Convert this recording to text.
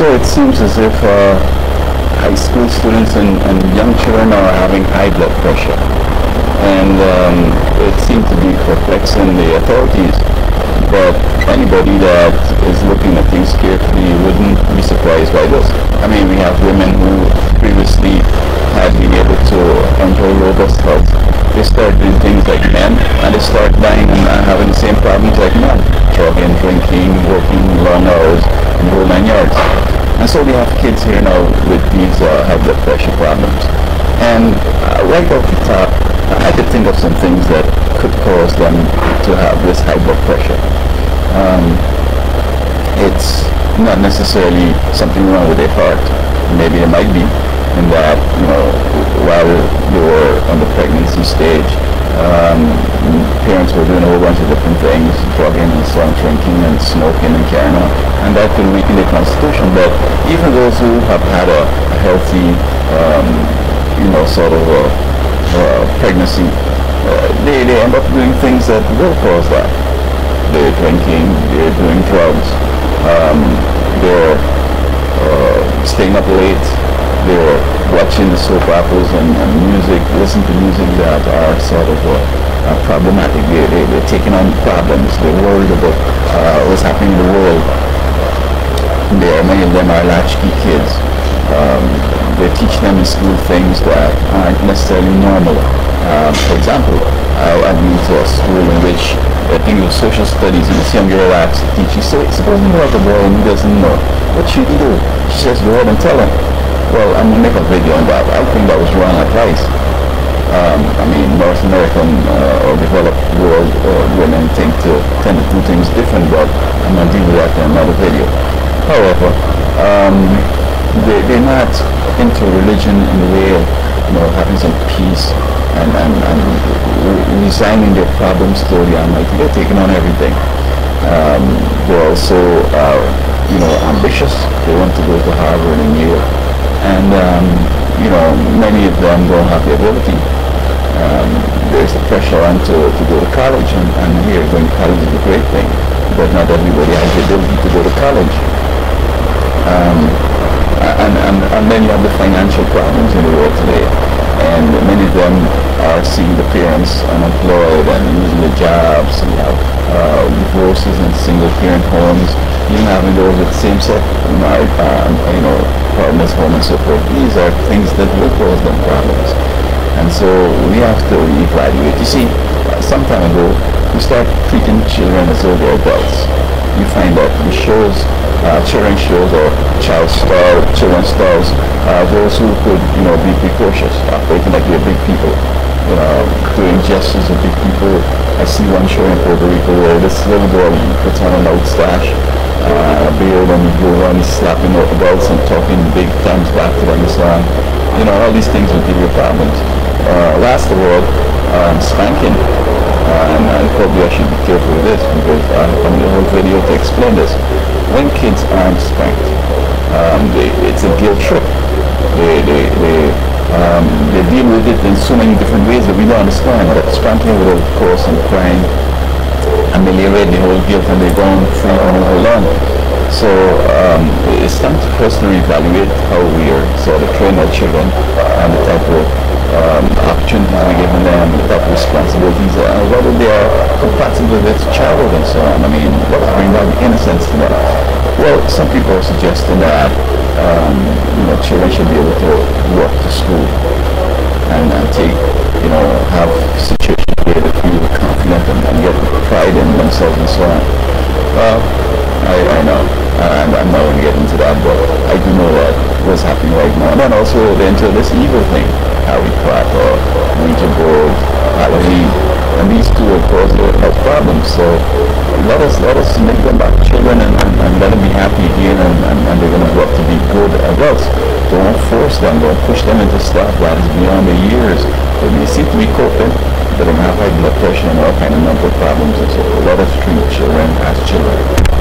So it seems as if high school students and young children are having high blood pressure. And it seems to be perplexing the authorities. But anybody that is looking at things carefully wouldn't be surprised by this. I mean, we have women who previously had been able to enjoy robust health. They start doing things like men, and they start dying and having the same problems like men. Drugging, drinking, working long hours, and the whole 9 yards. And so we have kids here now with these high blood pressure problems. And right off the top, I could think of some things that could cause them to have this high blood pressure. It's not necessarily something wrong with their heart. Maybe it might be in that, while they were on the pregnancy stage, parents were doing a whole bunch of different things, drugging and so on, drinking and smoking and carrying on, and that could weaken their constitution. But even those who have had a healthy, sort of pregnancy, they end up doing things that will cause that. They're drinking, they're doing drugs, they're staying up late, they're watching the soap operas and music, listen to music that are sort of problematic. They're taking on problems, they're worried about what's happening in the world. Many of them are latchkey kids. They teach them in school things that aren't necessarily normal. For example, I've been to a school in which I think it was social studies, and this young girl asked the teacher, suppose you know what the boy and he doesn't know. What should he do? She says, go ahead and tell him. Well, I'm going to make a video on that. I think that was wrong advice. North American or developed world women tend to do things different, but I'm going to deal with that in another video. However, they're not into religion in the way of having some peace and resigning their problems to the Almighty. They're taking on everything. They're also ambitious. They want to go to Harvard and Yale, and many of them don't have the ability. There's the pressure on to go to college, and here going to college is a great thing, but not everybody has the ability to go to college. And then you have the financial problems in the world today, and many of them are seeing the parents unemployed and losing their jobs. You have divorces and single parent homes, even having those with same-sex partners home and so forth. These are things that will cause them problems, and so we have to evaluate. You see, some time ago we start treating children as though they're adults. You find that the shows, children shows or children's stars, those who could, be precocious, operating like they're big people, doing gestures of big people. I see one show in Puerto Rico where this little boy puts on an old stash, beard, and he goes around, he's slapping adults and talking big times back to them and so on. All these things will give you problems. Last of all, spanking. And probably I should be careful with this because I'm in the whole video to explain this. When kids aren't spanked, it's a guilt trip. They deal with it in so many different ways that we don't understand. But spanking will cause some crying, ameliorate the whole guilt, and they're going free and move along. So it's time for us to reevaluate how we are sort of training our children and the type of opportunities we're giving them, the type of responsibilities, whether they are compatible with childhood and so on. Let's bring back innocence to them. Well, some people are suggesting that children should be able to walk to school and take, have situations where they feel confident and get pride in themselves and so on. Well, I know, and I'm not going to get into that, but I do know that what's happening right now. And then also they're into this evil thing, Harry Potter, Ouija board, Halloween, and these two will cause a problem. So let us make them back children and let them be happy again, and they're going to grow up to be good adults. Don't force them, don't push them into stuff that is beyond their years. But they seem to be coping, but they have high blood pressure and all kind of mental problems, and so let us treat children as children.